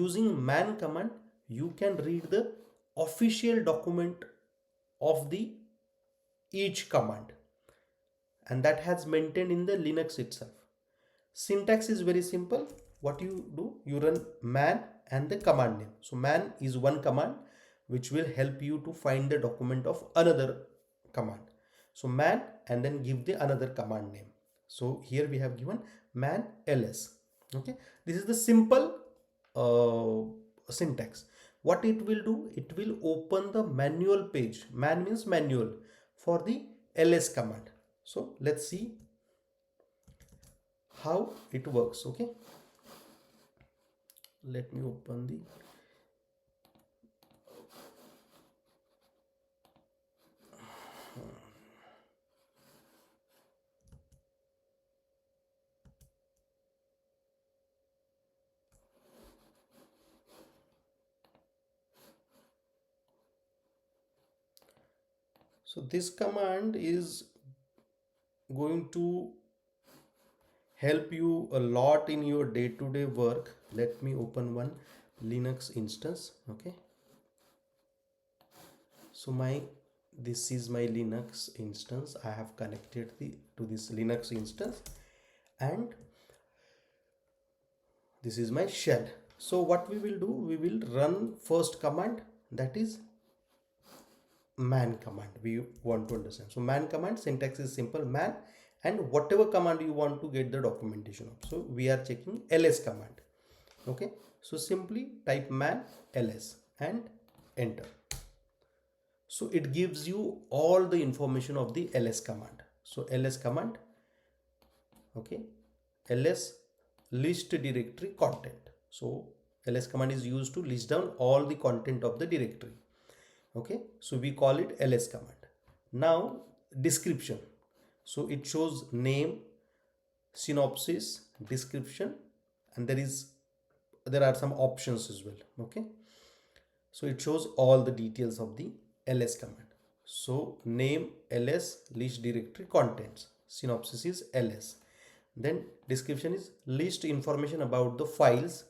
Using man command, you can read the official document of the each command, and that has maintained in the Linux itself. Syntax is very simple. What you do, you run man and the command name. So man is one command which will help you to find the document of another command. So man and then give the another command name. So here we have given man ls. Okay, this is the simple syntax. What it will do, it will open the manual page. Man means manual for the ls command. So let's see how it works. Okay, let me open the so this command is going to help you a lot in your day-to-day work. Let me open one Linux instance. Okay, so this is my Linux instance. I have connected to this Linux instance, and this is my shell. So what we will do, we will run first command, that is man command. We want to understand. So man command syntax is simple, man and whatever command you want to get the documentation of. So we are checking ls command. Okay, so simply type man ls and enter. So it gives you all the information of the ls command. So ls command, okay, ls list directory content. So ls command is used to list down all the content of the directory. Okay, so we call it ls command. Now description, so it shows name, synopsis, description, and there are some options as well. Okay, so it shows all the details of the ls command. So name ls list directory contents, synopsis is ls, then description is list information about the files,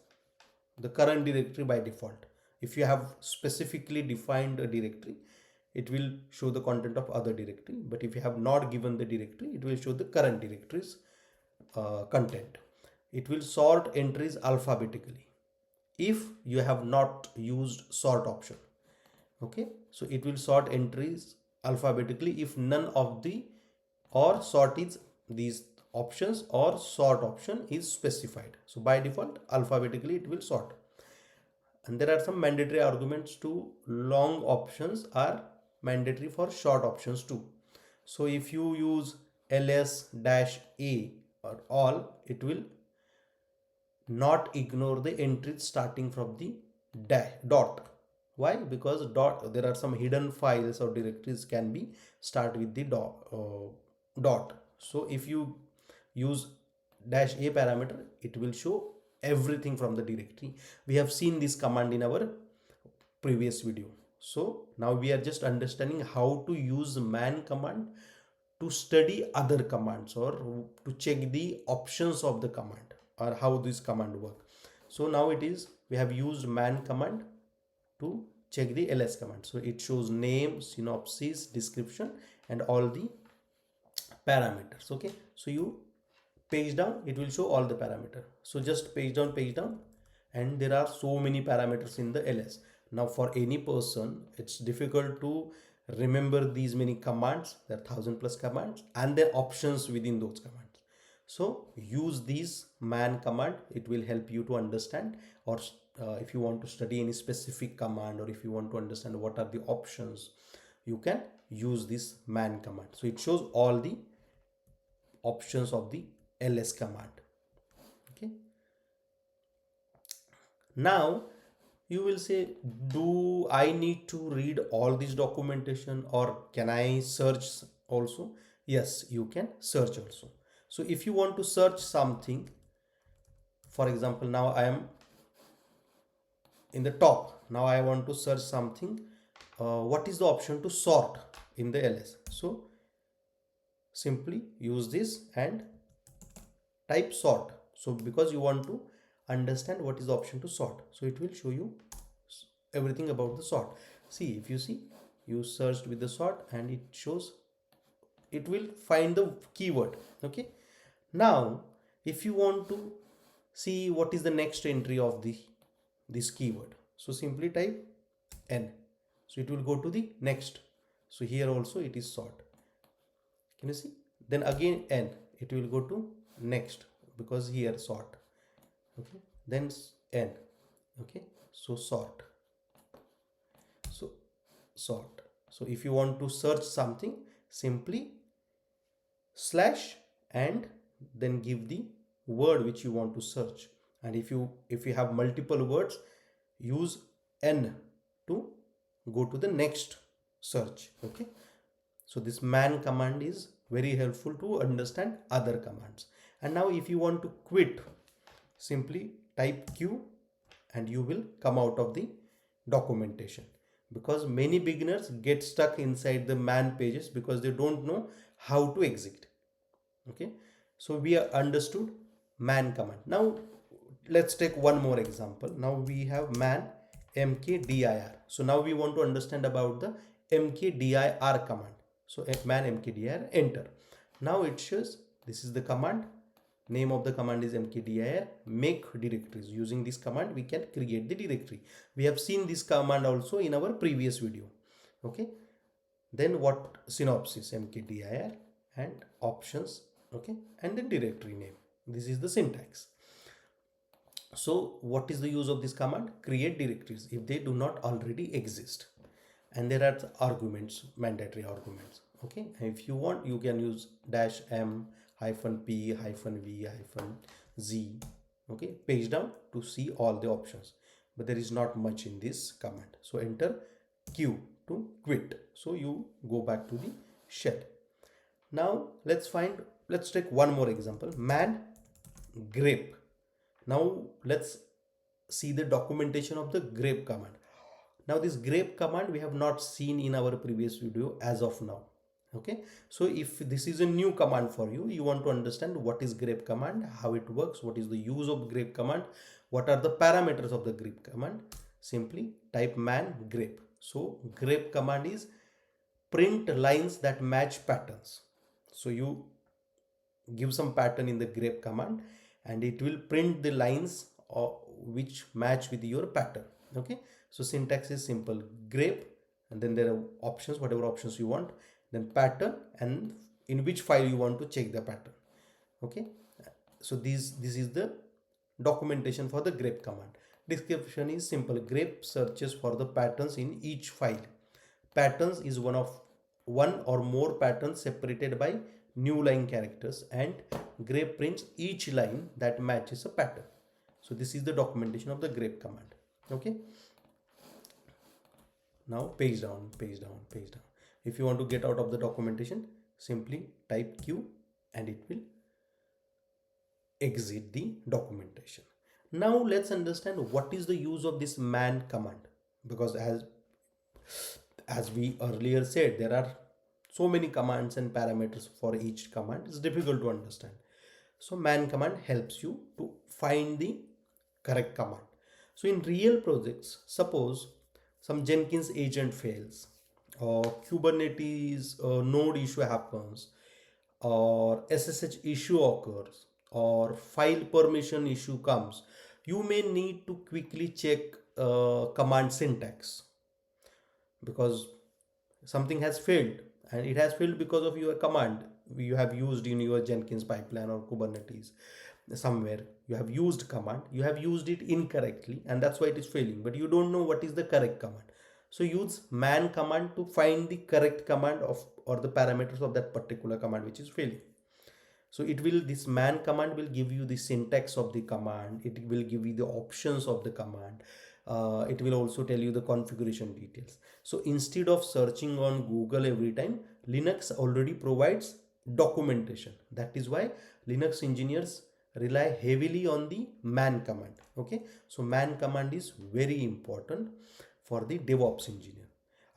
the current directory by default. If you have specifically defined a directory, it will show the content of other directory, but if you have not given the directory, it will show the current directory's content. It will sort entries alphabetically if you have not used sort option. Okay, so it will sort entries alphabetically if none of the or sort is these options or sort option is specified. So by default alphabetically it will sort, and there are some mandatory arguments to long options are mandatory for short options too. So if you use ls-a or all, it will not ignore the entries starting from the dot. Why? Because dot, there are some hidden files or directories can be start with the dot. So if you use -a parameter, it will show everything from the directory. We have seen this command in our previous video. So now we are just understanding how to use man command to study other commands or to check the options of the command or how this command work. So now we have used man command to check the ls command. So it shows name, synopsis, description and all the parameters. Okay, so you page down, it will show all the parameter. So just page down, and there are so many parameters in the ls. Now for any person, it's difficult to remember these many commands. There are 1000+ commands and their options within those commands. So use this man command. It will help you to understand, or if you want to study any specific command, or if you want to understand what are the options, you can use this man command. So it shows all the options of the ls command. Okay, now you will say, do I need to read all this documentation or can I search also? Yes, you can search also. So if you want to search something, for example, now I am in the top, now I want to search something. What is the option to sort in the ls? So simply use this and type sort. So because you want to understand what is the option to sort. So it will show you everything about the sort. See, if you see, you searched with the sort and it shows, it will find the keyword. Okay, now if you want to see what is the next entry of this keyword, so simply type n, so it will go to the next. So here also it is sort, can you see? Then again n, it will go to next because here sort. Okay, then n. Okay, so sort, so sort. So if you want to search something, simply slash and then give the word which you want to search. And if you have multiple words, use n to go to the next search. Okay, so this man command is very helpful to understand other commands. And now if you want to quit, simply type q and you will come out of the documentation, because many beginners get stuck inside the man pages because they don't know how to exit. Okay, so we are understood man command. Now let's take one more example. Now we have man mkdir. So now we want to understand about the mkdir command. So man mkdir, enter. Now it shows this is the command. Name of the command is mkdir make directories. Using this command we can create the directory. We have seen this command also in our previous video. Okay, then what synopsis, mkdir and options. Okay, and then directory name. This is the syntax. So what is the use of this command? Create directories if they do not already exist. And there are arguments, mandatory arguments. Okay, and if you want, you can use -m -p -v -z. Okay, page down to see all the options, but there is not much in this command. So enter q to quit. So you go back to the shell. Now let's take one more example, man grep. Now let's see the documentation of the grep command. Now this grep command we have not seen in our previous video as of now. Okay, so if this is a new command for you, you want to understand what is grep command, how it works, what is the use of grep command, what are the parameters of the grep command, simply type man grep. So grep command is print lines that match patterns. So you give some pattern in the grep command and it will print the lines which match with your pattern. Okay, so syntax is simple, grep, and then there are options, whatever options you want, then pattern, and in which file you want to check the pattern. Okay, so this is the documentation for the grep command. Description is simple, grep searches for the patterns in each file. Patterns is one or more patterns separated by new line characters, and grep prints each line that matches a pattern. So this is the documentation of the grep command. Okay, now page down. If you want to get out of the documentation, simply type q and it will exit the documentation. Now let's understand what is the use of this man command, because as we earlier said, there are so many commands and parameters for each command. It's difficult to understand. So man command helps you to find the correct command. So in real projects, suppose some Jenkins agent fails, or Kubernetes node issue happens, or SSH issue occurs, or file permission issue comes, you may need to quickly check command syntax, because something has failed, and it has failed because of your command you have used in your Jenkins pipeline or Kubernetes. Somewhere you have used command, you have used it incorrectly, and that's why it is failing, but you don't know what is the correct command. So use man command to find the correct command or the parameters of that particular command which is failing. So this man command will give you the syntax of the command, it will give you the options of the command, it will also tell you the configuration details. So instead of searching on Google every time, Linux already provides documentation. That is why Linux engineers rely heavily on the man command. Okay, so man command is very important for the DevOps engineer.